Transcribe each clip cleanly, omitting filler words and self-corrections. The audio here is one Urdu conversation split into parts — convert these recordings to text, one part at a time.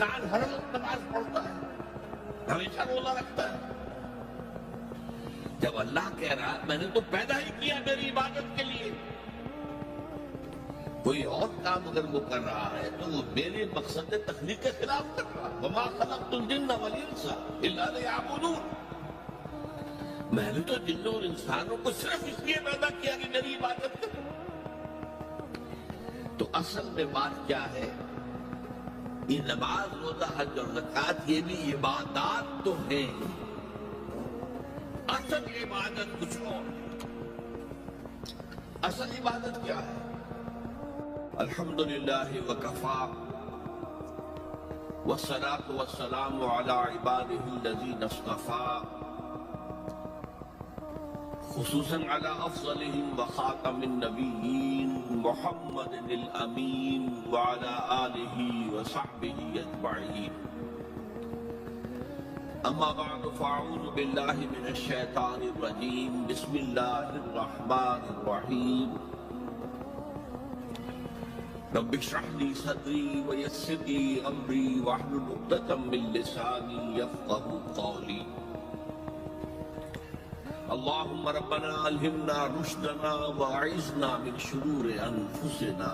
انسان ہر وقت نماز پڑھتا ہے، ہمیشہ روزہ رکھتا ہے؟ جب اللہ کہہ رہا ہے میں نے تو پیدا ہی کیا میری عبادت کے لیے، کوئی اور کام اگر وہ کر رہا ہے تو وہ میرے مقصد تخلیق کے خلاف کر رہا ہے۔ وَمَا خَلَقْتُ الْجِنَّ وَالْإِنسَ إِلَّا لِيَعْبُدُونِ، میں نے تو جنوں اور انسانوں کو صرف اس لیے پیدا کیا کہ میری عبادت کریں۔ تو اصل میں بات کیا ہے؟ یہ نماز، روزہ، حج اور زکوٰۃ یہ بھی عبادات تو ہیں، اصل عبادت کچھ اور۔ اصل عبادت کیا ہے؟ الحمدللہ وکفا والصلاة والسلام علی عبادہ الذین اصطفی، خصوصاً علی افضلہم وخاتم النبیین محمد الامین وعلی آلہ وصحبہ اجمعین۔ اما بعد فاعوذ باللہ من الشیطان الرجیم، بسم اللہ الرحمن الرحیم۔ رب اشرح لی صدری ویسر لی امری واحلل عقدۃ من لسانی یفقهوا قولی۔ اللہم ربنا الہمنا رشدنا واعذنا من شرور انفسنا،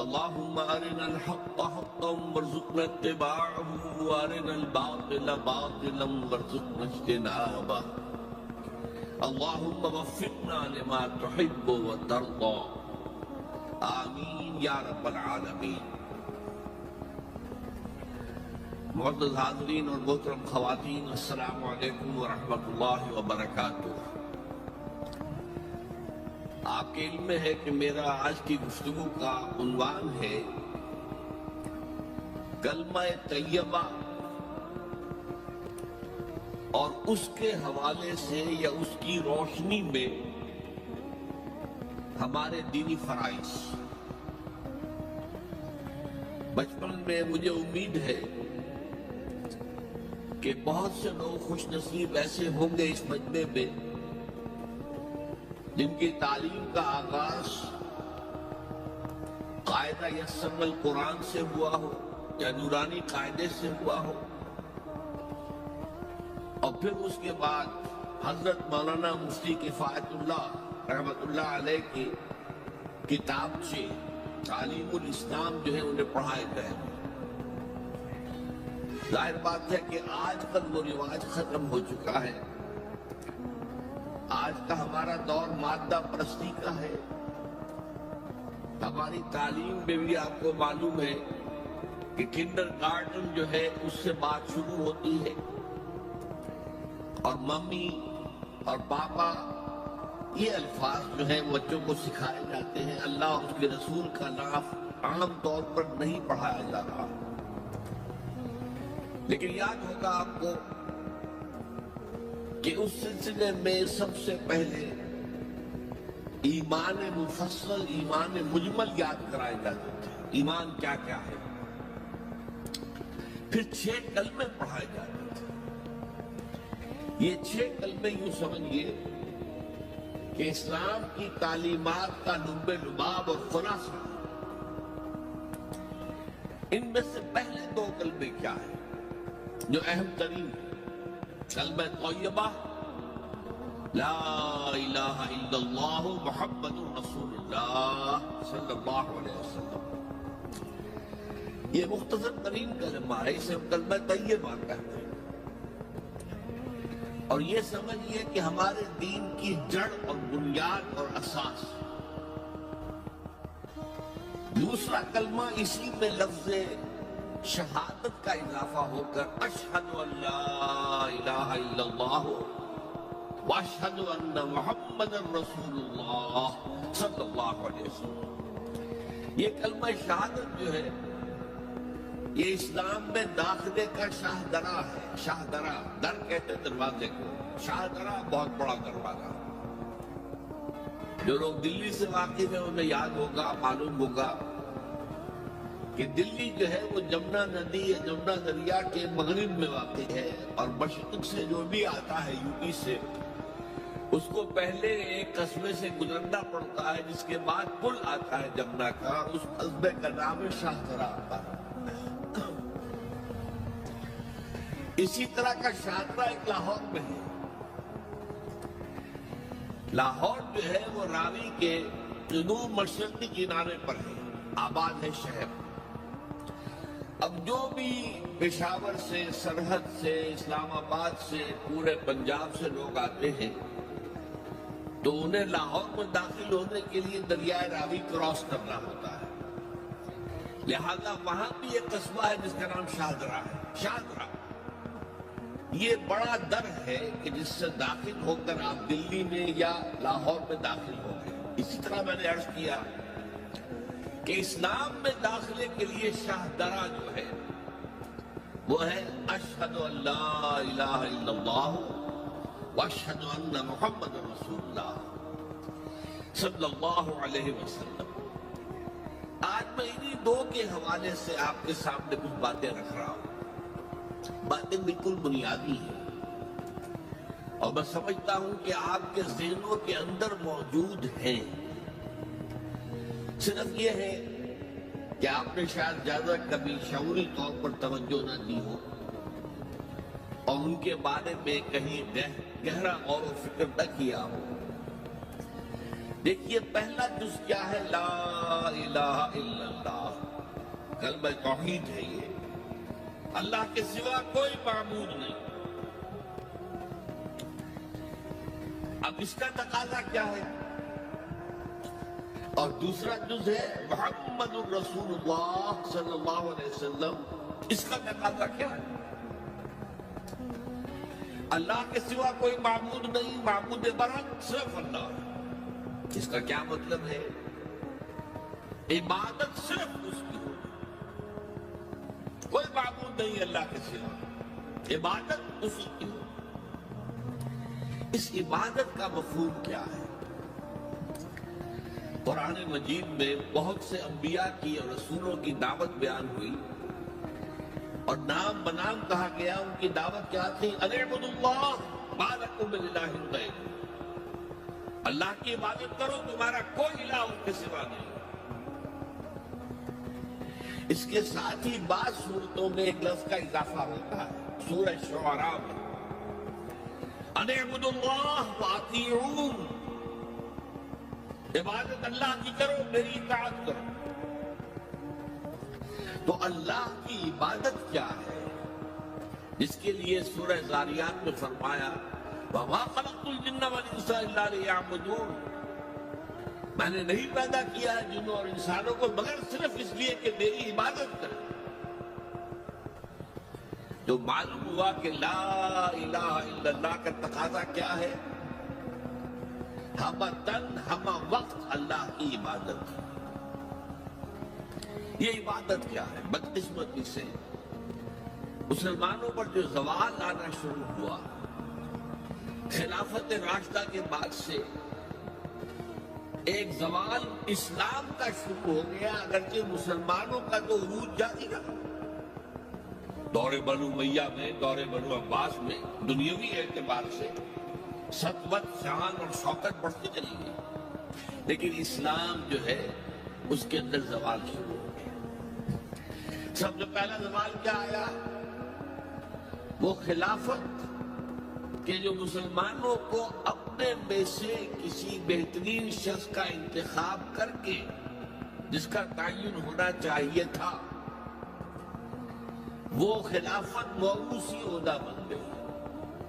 اللہم ارنا الحق حقا وارزقنا اتباعہ وارنا الباطل باطلا وارزقنا اجتنابہ، اللہم وفقنا لما تحب وترضى، آمین یا رب العالمین۔ معزز حاضرین اور محترم خواتین، السلام علیکم ورحمۃ اللہ وبرکاتہ۔ آپ کے علم میں ہے کہ میرا آج کی گفتگو کا عنوان ہے کلمہ طیبہ، اور اس کے حوالے سے یا اس کی روشنی میں ہمارے دینی فرائض۔ بچپن میں مجھے امید ہے کہ بہت سے لوگ خوش نصیب ایسے ہوں گے اس مجمع میں جن کی تعلیم کا آغاز قاعدہ یسر القرآن سے ہوا ہو یا نورانی قاعدے سے ہوا ہو، اور پھر اس کے بعد حضرت مولانا مفتی کفایت اللہ رحمت اللہ علیہ کی کتاب سے تعلیم الاسلام جو ہے انہیں پڑھائے گئے۔ ظاہر بات ہے کہ آج کل وہ رواج ختم ہو چکا ہے، آج کا ہمارا دور مادہ پرستی کا ہے۔ ہماری تعلیم میں بھی آپ کو معلوم ہے کہ کنڈر گارڈن جو ہے اس سے بات شروع ہوتی ہے، اور ممی اور پاپا یہ الفاظ جو ہیں بچوں کو سکھائے جاتے ہیں، اللہ اور اس کے رسول کا نام عام طور پر نہیں پڑھایا جا رہا۔ لیکن یاد ہوگا آپ کو کہ اس سلسلے میں سب سے پہلے ایمان مفصل، ایمان مجمل یاد کرائے جاتے تھے، ایمان کیا کیا ہے، پھر 6 کلمے پڑھائے جاتے تھے۔ یہ 6 کلمے یوں سمجھیے کہ اسلام کی تعلیمات کا لب لباب اور خلاصہ۔ ان میں سے پہلے 2 کلمے کیا ہیں جو اہم ترین ہے؟ کلمہ طیبہ، لا الہ الا اللہ محمد رسول اللہ صلی اللہ علیہ وسلم۔ یہ مختصر ترین کلمہ ہے، اسے ہم کلمہ طیبہ کہتے ہیں، اور یہ سمجھیے کہ ہمارے دین کی جڑ اور بنیاد اور اساس۔ دوسرا کلمہ اسی میں لفظ شہادت کا اضافہ ہو کر اشہد ان لا الہ الا اللہ واشہد ان محمد رسول اللہ صلی اللہ علیہ وسلم۔ یہ کلمہ شہادت جو ہے یہ اسلام میں داخلے کا شاہدرہ ہے۔ شاہدرہ، در کہتے دروازے کو، شاہدرہ بہت بڑا دروازہ۔ جو لوگ دلی سے واقف ہیں انہیں یاد ہوگا، معلوم ہوگا کہ دلی جو ہے وہ جمنا ندی یا جمنا دریا کے مغرب میں واقع ہے، اور مشرق سے جو بھی آتا ہے یو پی سے، اس کو پہلے ایک قصبے سے گزرنا پڑتا ہے، جس کے بعد پل آتا ہے جمنا کا، اور اس قصبے کا نام ہے شاہدرہ آتا ہے۔ اسی طرح کا شاہدرہ ایک لاہور میں ہے. لاہور جو ہے وہ راوی کے جنوب مشرقی کنارے پر ہے، آباد ہے شہر. اب جو بھی پشاور سے، سرحد سے، اسلام آباد سے، پورے پنجاب سے لوگ آتے ہیں تو انہیں لاہور میں داخل ہونے کے لیے دریائے راوی کراس کرنا ہوتا ہے. لہذا وہاں بھی ایک قصبہ ہے جس کا نام شاہدرہ ہے. شاہدرہ یہ بڑا در ہے کہ جس سے داخل ہو کر آپ دلی میں یا لاہور میں داخل ہو گئے. اسی طرح میں نے عرض کیا کہ اسلام میں داخلے کے لیے شاہدرہ جو ہے وہ ہے اشہد ان لا الہ الا اللہ واشہد ان محمد رسول اللہ صلی اللہ علیہ وسلم. آج میں انہی دو کے حوالے سے آپ کے سامنے کچھ باتیں رکھ رہا ہوں. باتیں بالکل بنیادی ہیں اور میں سمجھتا ہوں کہ آپ کے ذہنوں کے اندر موجود ہیں. صرف یہ ہے کہ آپ نے شاید زیادہ کبھی شعوری طور پر توجہ نہ دی ہو اور ان کے بارے میں کہیں گہرا غور و فکر نہ کیا ہو. دیکھیے پہلا جز کیا ہے؟ لا الہ الا اللہ، کلمہ توحید ہے. یہ اللہ کے سوا کوئی معبود نہیں. اب اس کا تقاضا کیا ہے؟ اور دوسرا جز ہے محمد الرسول اللہ صلی اللہ علیہ وسلم. اس کا تقاضا کیا ہے؟ اللہ کے سوا کوئی معبود نہیں، معبود برحق صرف اللہ. اس کا کیا مطلب ہے؟ عبادت صرف اس کی ہو، کوئی معبود نہیں اللہ کے سوا، عبادت اسی کی ہو. اس عبادت کا مفہوم کیا ہے؟ قرآن مجید میں بہت سے انبیاء کی اور رسولوں کی دعوت بیان ہوئی اور نام بنام کہا گیا. ان کی دعوت کیا تھی؟ ان اعبدوا اللہ ما لکم من الہ غیرہ، اللہ کی عبادت کرو، تمہارا کوئی الہ اس کے سوا نہیں. اس کے ساتھ ہی بعض صورتوں میں ایک لفظ کا اضافہ ہوتا ہے. سورہ شعراء میں ان اعبدوا اللہ واطیعون، عبادت اللہ کی کرو، میری اطاعت کرو. تو اللہ کی عبادت کیا ہے؟ جس کے لیے سورہ ذاریات میں فرمایا وَمَا خَلَقْتُ الْجِنَّ وَالْإِنسَ إِلَّا لِيَعْبُدُونَ، میں نے نہیں پیدا کیا ہے جنوں اور انسانوں کو مگر صرف اس لیے کہ میری عبادت کریں. تو معلوم ہوا کہ لا الہ الا اللہ کا تقاضا کیا ہے؟ ہمہ تن ہمہ وقت اللہ کی عبادت. یہ عبادت کیا ہے؟ بدقسمتی سے مسلمانوں پر جو زوال آنا شروع ہوا خلافت راشدہ کے بعد سے، ایک زوال اسلام کا شروع ہو گیا، اگرچہ مسلمانوں کا تو عروج جاری رہا. دور بنو امیہ میں، دور بنو عباس میں دنیاوی اعتبار سے سطوت، شان اور شوکت بڑھتی چلی گئی، لیکن اسلام جو ہے اس کے اندر زوال شروع ہو گیا. سب سے پہلا زوال کیا آیا؟ وہ خلافت کہ جو مسلمانوں کو اپنے میں سے کسی بہترین شخص کا انتخاب کر کے جس کا تعین ہونا چاہیے تھا، وہ خلافت موروثی عہدہ بن گئی،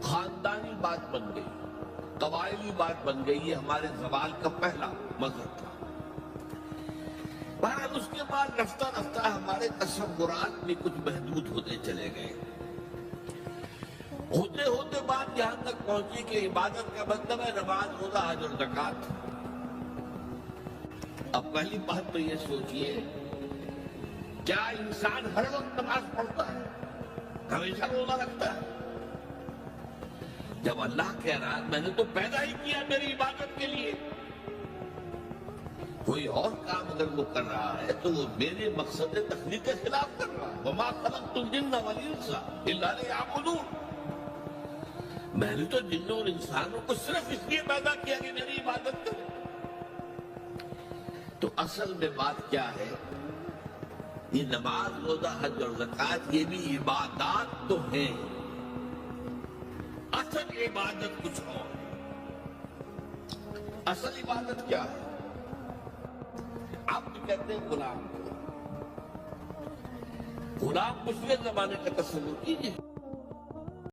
خاندانی بات بن گئی، قبائلی بات بن گئی. یہ ہمارے زوال کا پہلا مظہر تھا. بہرحال اس کے بعد رفتہ رفتہ ہمارے تصورات بھی کچھ محدود ہوتے چلے گئے. ہوتے ہوتے بات یہاں تک پہنچی کہ عبادت کا مطلب ہے نماز، روزہ، حج اور زکوٰۃ. اب پہلی بات تو یہ سوچئے، کیا انسان ہر وقت نماز پڑھتا ہے؟ ہمیشہ روزہ رکھتا ہے؟ جب اللہ کہہ رہا ہے میں نے تو پیدا ہی کیا میری عبادت کے لیے، کوئی اور کام اگر وہ کر رہا ہے تو وہ میرے مقصد تخلیق کے خلاف کر رہا ہے. وَمَا خَلَقْتُ الْجِنَّ وَالْإِنسَ إِلَّا لِيَعْبُدُونَ، میں نے تو جنوں اور انسانوں کو صرف اس لیے پیدا کیا کہ میری عبادت کرے. تو اصل میں بات کیا ہے؟ یہ نماز، روزہ، حج اور زکوٰۃ یہ بھی عبادات تو ہیں، اصل عبادت کچھ اور ہے۔ اصل عبادت کیا ہے؟ عبد کہتے ہیں غلام کو۔ غلام پچھلے زمانے کا تصور کیجیے،